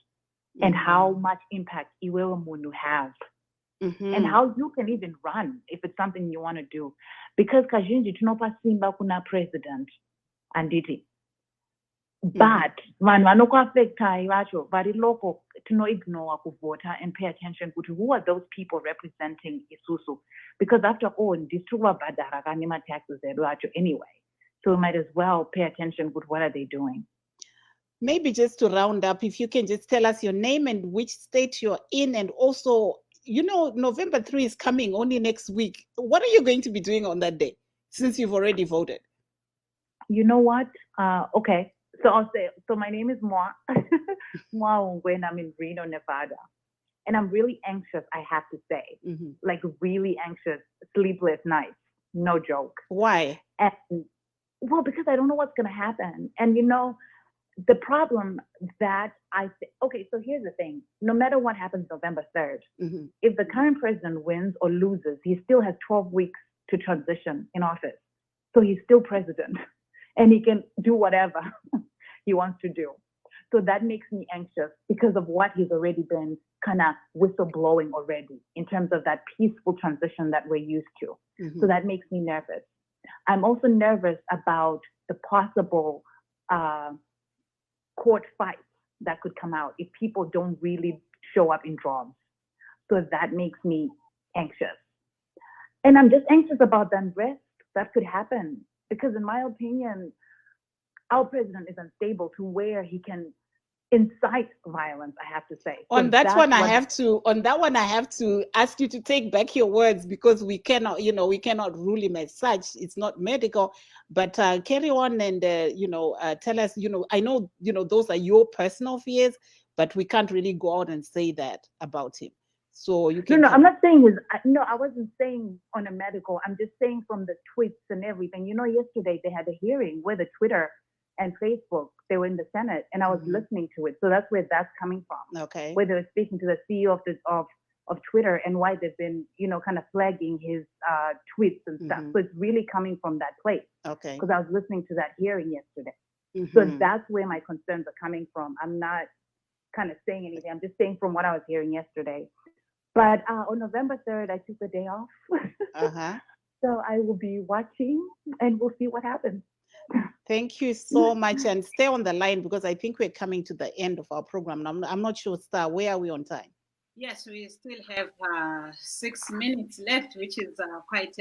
and how much impact iwewe munhu have. And how you can even run if it's something you want to do. Because kazhinji tinopa simba kuna president anditi. But vanhu vanokuaffectai vacho vari local tinoignore kuvhota and pay attention kuti who are those people representing isusu. Because after all, ndisi tiri kuvabhadhara kane mataxes edu acho anyway. So we might as well pay attention to what are they doing. Maybe just to round up, if you can just tell us your name and which state you're in, and also, November 3 is coming only next week. What are you going to be doing on that day, since you've already voted? You know what? Okay. So I'll say, so my name is Moa Ongwe, and I'm in Reno, Nevada. And I'm really anxious, I have to say. Like really anxious, sleepless nights. No joke. Why? Well, because I don't know what's going to happen. And the problem that okay, so here's the thing. No matter what happens November 3rd, if the current president wins or loses, he still has 12 weeks to transition in office. So he's still president and he can do whatever he wants to do. So that makes me anxious because of what he's already been kind of whistleblowing already in terms of that peaceful transition that we're used to. So that makes me nervous. I'm also nervous about the possible court fights that could come out if people don't really show up in droves. So that makes me anxious. And I'm just anxious about the unrest that could happen because in my opinion, our president is unstable to where he can incite violence, I have to say. On that one, I have to ask you to take back your words because we cannot rule him as such. It's not medical, but carry on and, tell us, I know, those are your personal fears, but we can't really go out and say that about him. So you can. No, I'm not saying I wasn't saying on a medical. I'm just saying from the tweets and everything. Yesterday they had a hearing where the Twitter and Facebook, they were in the Senate, and I was listening to it. So that's where that's coming from. Okay. Where they were speaking to the CEO of Twitter and why they've been, kind of flagging his tweets and stuff. So it's really coming from that place. Okay. Because I was listening to that hearing yesterday. So that's where my concerns are coming from. I'm not kind of saying anything. I'm just saying from what I was hearing yesterday. But on November 3rd, I took the day off. So I will be watching and we'll see what happens. Thank you so much, and stay on the line because I think we're coming to the end of our program. I'm not sure, Star, where are we on time? Yes, we still have 6 minutes left, which is quite,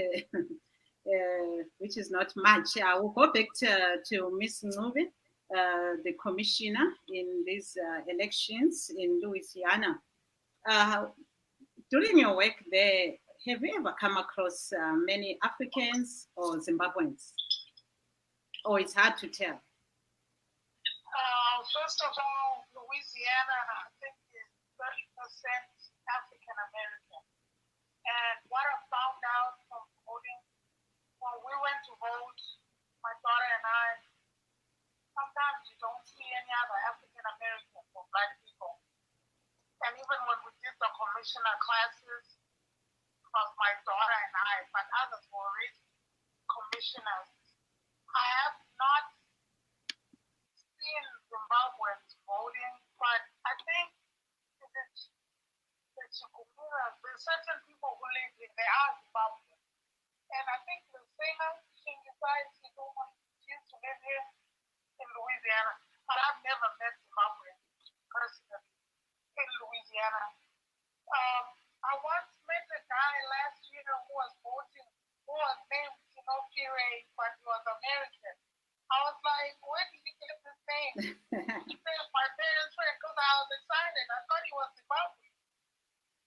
which is not much. I will go back to Ms. Ngube, the commissioner in these elections in Louisiana. During your work there, have you ever come across many Africans or Zimbabweans? Or it's hard to tell? First of all, Louisiana, I think, is 30% African American. And what I found out from holding when we went to vote, my daughter and I, sometimes you don't see any other African Americans or Black people. And even when we did the commissioner classes, it was my daughter and I, but others were already commissioners. I have not seen Zimbabweans voting, but I think there's certain people who live here, they are Zimbabwean. And I think the same she decides she used to live here in Louisiana, but I've never met Zimbabwean personally in Louisiana. I once met a guy last year who was voting, who was named Pire, but he was American. I was like, where did you get this name? He said, my parents' friend, because I was excited. I thought he was Zimbabwean.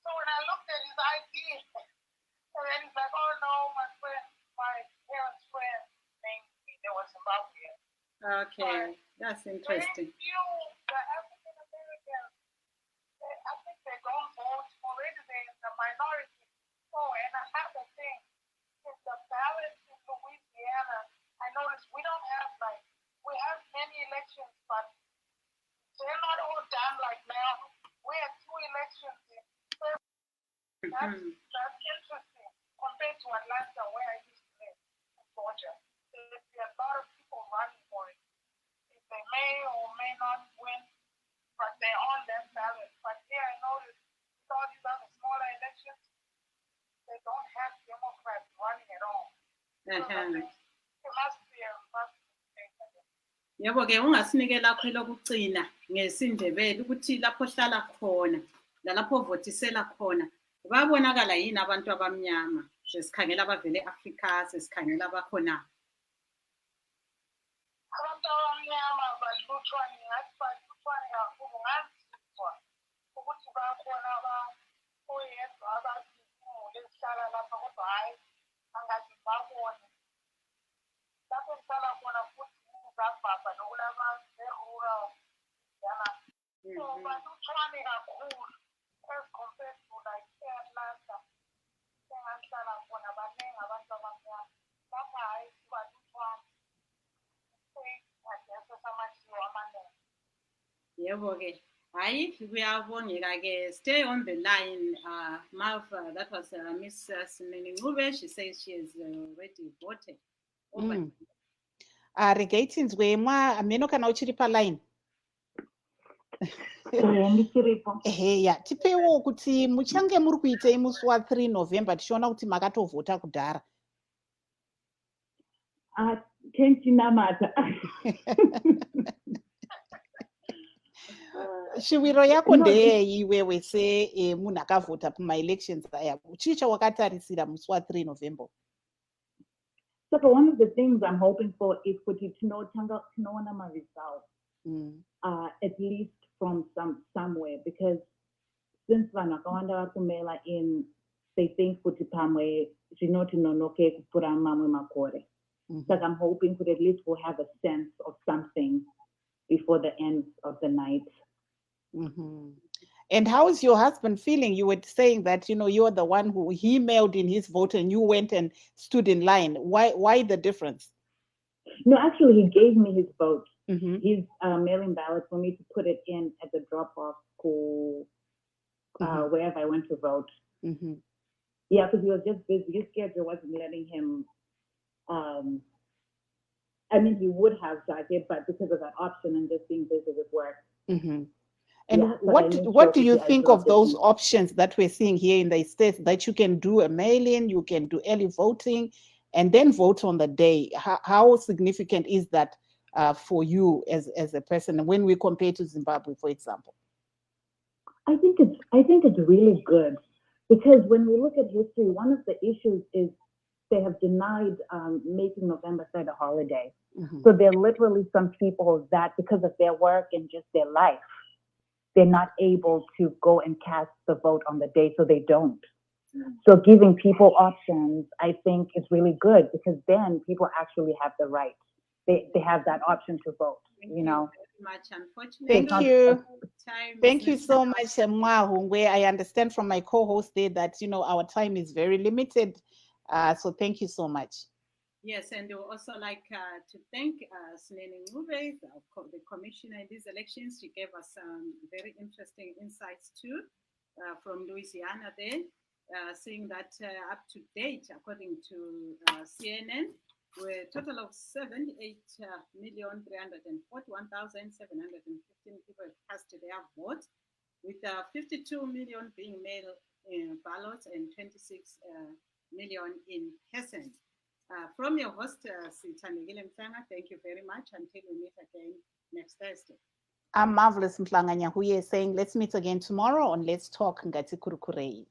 So when I looked at his ID, and then he's like, oh no, my parents' friend named me. They were Zimbabwean. Okay, that's interesting. Very few, the African Americans, I think they don't vote. Already they're in the minority. Oh, and another thing, in the ballot in Louisiana, I noticed we don't have we have many elections, but they're not all done like now. We have 2 elections in That's interesting compared to Atlanta, where I used to live in Georgia. There's a lot of people running for it. If they may or may not win, but they're on that ballot. But here I noticed with all these other smaller elections, they don't have Democrats running at all. It must be a mistake. Yebo ke ungasinikela lakho lokugcina ngesindebele ukuthi lapho hlala khona lalapho votisela khona babonakala yini abantu abamnyama sesikhangela abavele eAfrika sesikhangela abakhona abantu abamnyama balutshwane ngathi balutshwane kakhulu ngazizwa ukuthi bakhona oyedwa abazimule esihlala lapha kodwa hayi angazi babone lapho sihlala khona futhi uzabhabha nokulamazerural yana so balutshwane kakhulu as compared to like Atlanta engahlala khona baningi abantu abamnyama lapha hayi balutshwane yebo ke hayi kuyabongeka ke stay on the line Mav that was Miss Sinengube. She says she has already voted regatings wemwa ameno kana uchiri pa line ya tipewo kuti muchange muri kuitei musi wa3 November tichiona kuti makatovhota kudhara tentinamata shiviro yako ndeyei iwewe semunhu akavhota pamaelections aya chii chawakatarisira musi wa3 November? So one of the things I'm hoping for is kuti tinoona ma-results at least from somewhere, because since vanhu vakawanda vari kumela in they think kuti pamwe zvinotinonoke kupfuura mamwe makore. Like I'm hoping that at least we'll have a sense of something before the end of the night. And how is your husband feeling? You were saying that, you're the one who he mailed in his vote and you went and stood in line. Why the difference? No, actually, he gave me his vote. His mailing ballot for me to put it in at the drop-off school, wherever I went to vote. Yeah, because he was just busy. His schedule wasn't letting him. I mean, he would have started, but because of that option and just being busy with work. And yeah, what do you think of those options that we're seeing here in the States, that you can do a mail-in, you can do early voting, and then vote on the day? How significant is that for you as a person when we compare to Zimbabwe, for example? I think it's really good, because when we look at history, one of the issues is they have denied making November 3rd a holiday. So there are literally some people that, because of their work and just their life, they're not able to go and cast the vote on the day, so they don't. So giving people options, I think, is really good, because then people actually have the right. They have that option to vote, Thank you. Thank you so much, Mwahungwe. I understand from my co-host there that, our time is very limited. So thank you so much. Yes, and we would also like to thank Snene Ngube, the commissioner in these elections. She gave us some very interesting insights too from Louisiana there, saying that up to date, according to CNN, we're a total of 78,341,715 people have cast their vote, with 52 million being mail ballots and 26 million in person. From your host, Sithandegile Mhlanga, thank you very much until we meet again next Thursday. I'm Marvelous Mhlanga Nyahuye saying let's meet again tomorrow on Let's Talk Ngati Kurukurei.